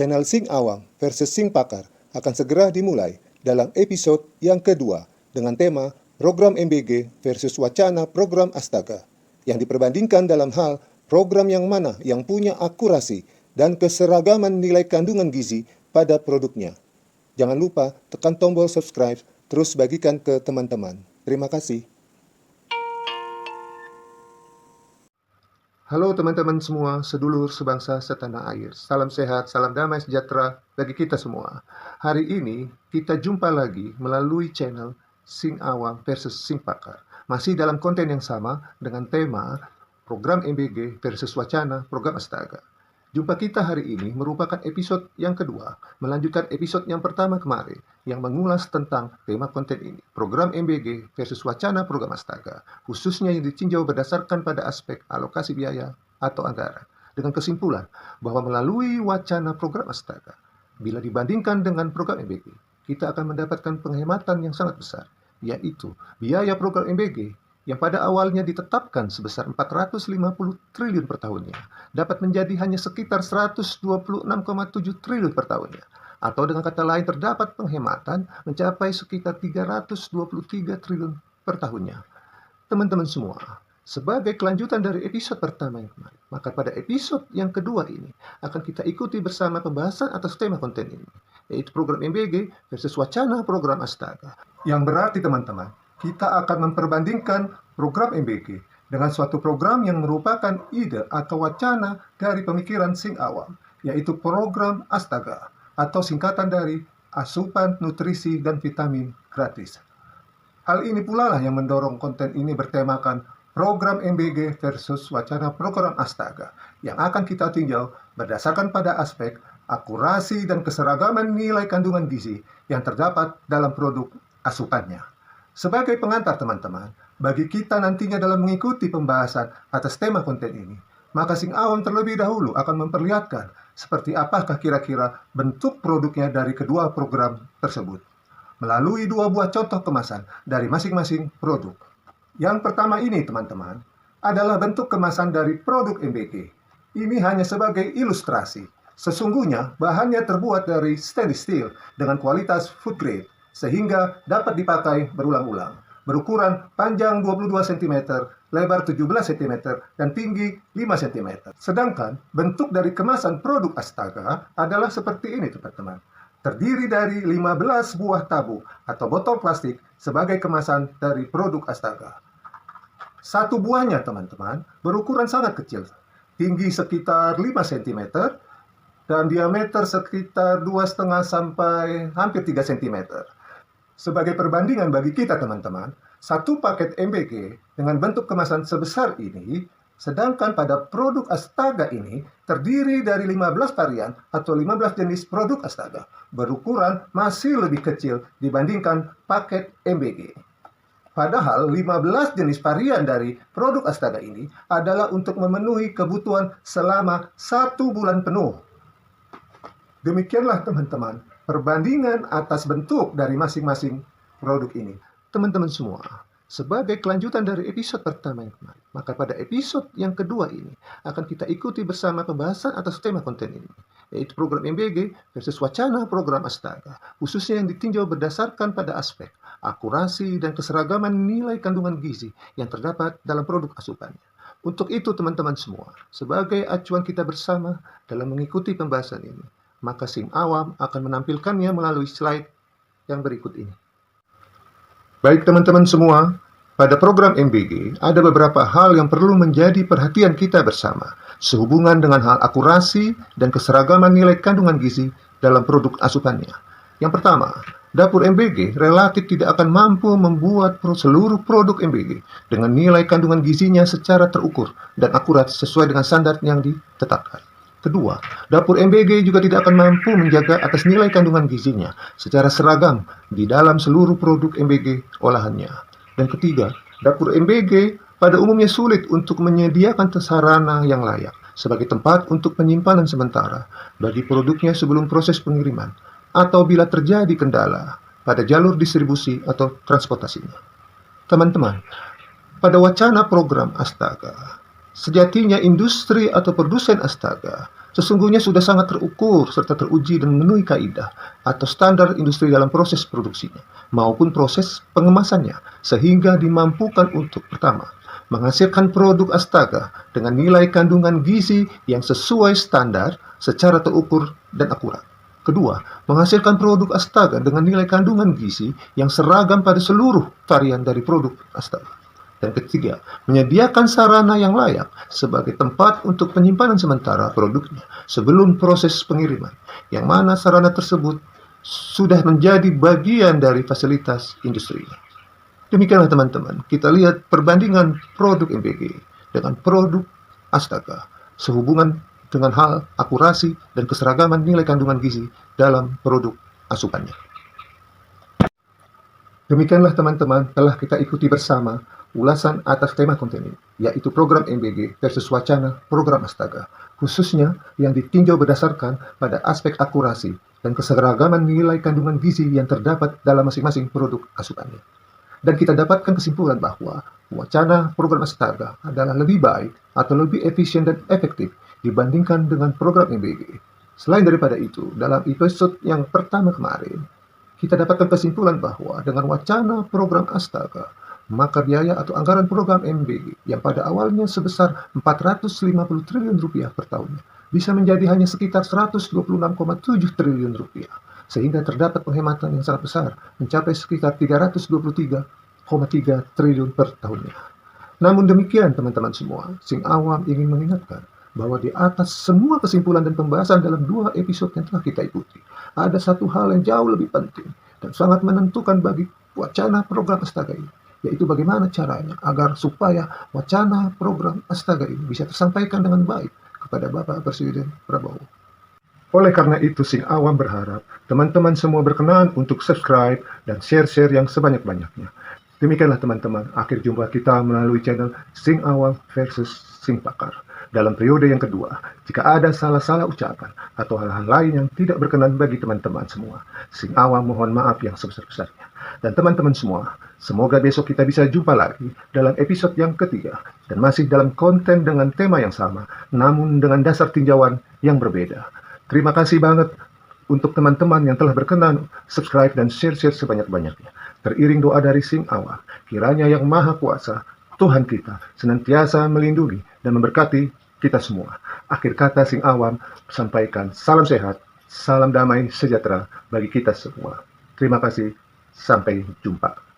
channel Sing Awam versus Sing Pakar akan segera dimulai dalam episode yang kedua dengan tema program MBG versus wacana program Astaga, yang diperbandingkan dalam hal program yang mana yang punya akurasi dan keseragaman nilai kandungan gizi pada produknya. Jangan lupa tekan tombol subscribe, terus bagikan ke teman-teman. Terima kasih. Halo teman-teman semua, sedulur, sebangsa, setanah air. Salam sehat, salam damai sejahtera bagi kita semua. Hari ini kita jumpa lagi melalui channel Sing Awam versus Sing Pakar. Masih dalam konten yang sama dengan tema program MBG versus wacana program Astaga. Jumpa kita hari ini merupakan episode yang kedua, melanjutkan episode yang pertama kemarin, yang mengulas tentang tema konten ini, program MBG versus wacana program Astaga, khususnya yang ditinjau berdasarkan pada aspek alokasi biaya atau anggaran, dengan kesimpulan bahwa melalui wacana program Astaga, bila dibandingkan dengan program MBG, kita akan mendapatkan penghematan yang sangat besar, yaitu biaya program MBG yang pada awalnya ditetapkan sebesar 450 triliun per tahunnya, dapat menjadi hanya sekitar 126,7 triliun per tahunnya. Atau dengan kata lain, terdapat penghematan mencapai sekitar 323 triliun per tahunnya. Teman-teman semua, sebagai kelanjutan dari episode pertama yang kemarin, maka pada episode yang kedua ini akan kita ikuti bersama pembahasan atas tema konten ini, yaitu program MBG versus wacana program Astaga. Yang berarti teman-teman, kita akan memperbandingkan program MBG dengan suatu program yang merupakan ide atau wacana dari pemikiran Sing Awam, yaitu program Astaga, atau singkatan dari Asupan Nutrisi dan Vitamin Gratis. Hal ini pula lah yang mendorong konten ini bertemakan program MBG versus wacana program Astaga, yang akan kita tinjau berdasarkan pada aspek akurasi dan keseragaman nilai kandungan gizi yang terdapat dalam produk asupannya. Sebagai pengantar teman-teman, bagi kita nantinya dalam mengikuti pembahasan atas tema konten ini, maka Sing Awam terlebih dahulu akan memperlihatkan seperti apakah kira-kira bentuk produknya dari kedua program tersebut, melalui dua buah contoh kemasan dari masing-masing produk. Yang pertama ini teman-teman, adalah bentuk kemasan dari produk MBG. Ini hanya sebagai ilustrasi. Sesungguhnya bahannya terbuat dari stainless steel dengan kualitas food grade, sehingga dapat dipakai berulang-ulang. Berukuran panjang 22 cm, lebar 17 cm, dan tinggi 5 cm. Sedangkan bentuk dari kemasan produk Astaga adalah seperti ini teman-teman. Terdiri dari 15 buah tabung atau botol plastik sebagai kemasan dari produk Astaga. Satu buahnya teman-teman berukuran sangat kecil, tinggi sekitar 5 cm, dan diameter sekitar 2,5 sampai hampir 3 cm. Sebagai perbandingan bagi kita teman-teman, satu paket MBG dengan bentuk kemasan sebesar ini, sedangkan pada produk Astaga ini terdiri dari 15 varian atau 15 jenis produk Astaga, berukuran masih lebih kecil dibandingkan paket MBG. Padahal 15 jenis varian dari produk Astaga ini adalah untuk memenuhi kebutuhan selama 1 bulan penuh. Demikianlah teman-teman, perbandingan atas bentuk dari masing-masing produk ini. Teman-teman semua, sebagai kelanjutan dari episode pertama yang kemarin, maka pada episode yang kedua ini akan kita ikuti bersama pembahasan atas tema konten ini, yaitu program MBG versus wacana program Astaga, khususnya yang ditinjau berdasarkan pada aspek akurasi dan keseragaman nilai kandungan gizi yang terdapat dalam produk asupannya. Untuk itu teman-teman semua, sebagai acuan kita bersama dalam mengikuti pembahasan ini, maka Sing Awam akan menampilkannya melalui slide yang berikut ini. Baik teman-teman semua, pada program MBG ada beberapa hal yang perlu menjadi perhatian kita bersama, sehubungan dengan hal akurasi dan keseragaman nilai kandungan gizi dalam produk asupannya. Yang pertama, dapur MBG relatif tidak akan mampu membuat seluruh produk MBG dengan nilai kandungan gizinya secara terukur dan akurat sesuai dengan standar yang ditetapkan. Kedua, dapur MBG juga tidak akan mampu menjaga atas nilai kandungan gizinya secara seragam di dalam seluruh produk MBG olahannya. Dan ketiga, dapur MBG pada umumnya sulit untuk menyediakan sarana yang layak sebagai tempat untuk penyimpanan sementara bagi produknya sebelum proses pengiriman atau bila terjadi kendala pada jalur distribusi atau transportasinya. Teman-teman, pada wacana program Astaga, Sejatinya industri atau produsen astaga sesungguhnya sudah sangat terukur serta teruji dan memenuhi kaidah atau standar industri dalam proses produksinya maupun proses pengemasannya, sehingga dimampukan untuk pertama, menghasilkan produk astaga dengan nilai kandungan gizi yang sesuai standar secara terukur dan akurat. Kedua, menghasilkan produk astaga dengan nilai kandungan gizi yang seragam pada seluruh varian dari produk astaga. Dan ketiga, menyediakan sarana yang layak sebagai tempat untuk penyimpanan sementara produknya sebelum proses pengiriman, yang mana sarana tersebut sudah menjadi bagian dari fasilitas industri. Demikianlah teman-teman, kita lihat perbandingan produk MBG dengan produk astaga sehubungan dengan hal akurasi dan keseragaman nilai kandungan gizi dalam produk asupannya. Demikianlah teman-teman, telah kita ikuti bersama ulasan atas tema konten ini, yaitu program MBG versus wacana program astaga, khususnya yang ditinjau berdasarkan pada aspek akurasi dan keseragaman nilai kandungan gizi yang terdapat dalam masing-masing produk asupannya. Dan kita dapatkan kesimpulan bahwa wacana program astaga adalah lebih baik atau lebih efisien dan efektif dibandingkan dengan program MBG. Selain daripada itu, dalam episode yang pertama kemarin, kita dapatkan kesimpulan bahwa dengan wacana program astaga, maka biaya atau anggaran program MBG yang pada awalnya sebesar 450 triliun rupiah per tahunnya bisa menjadi hanya sekitar 126,7 triliun rupiah, sehingga terdapat penghematan yang sangat besar mencapai sekitar 323,3 triliun per tahunnya. Namun demikian teman-teman semua, Sing Awam ingin mengingatkan bahwa di atas semua kesimpulan dan pembahasan dalam 2 episode yang telah kita ikuti, ada satu hal yang jauh lebih penting dan sangat menentukan bagi wacana program astaga ini, yaitu bagaimana caranya agar supaya wacana program astaga ini bisa tersampaikan dengan baik kepada Bapak Presiden Prabowo. Oleh karena itu, Sing Awam berharap teman-teman semua berkenan untuk subscribe dan share-share yang sebanyak-banyaknya. Demikianlah teman-teman, akhir jumpa kita melalui channel Sing Awam versus Sing Pakar. Dalam periode yang kedua, jika ada salah-salah ucapan atau hal-hal lain yang tidak berkenan bagi teman-teman semua, Sing Awam mohon maaf yang sebesar-besarnya. Dan teman-teman semua, semoga besok kita bisa jumpa lagi dalam episode yang ketiga dan masih dalam konten dengan tema yang sama, namun dengan dasar tinjauan yang berbeda. Terima kasih banget untuk teman-teman yang telah berkenan subscribe dan share-share sebanyak-banyaknya. Teriring doa dari Sing Awam, kiranya Yang Maha Kuasa, Tuhan kita, senantiasa melindungi dan memberkati kita semua. Akhir kata Sing Awam sampaikan salam sehat, salam damai sejahtera bagi kita semua. Terima kasih, sampai jumpa.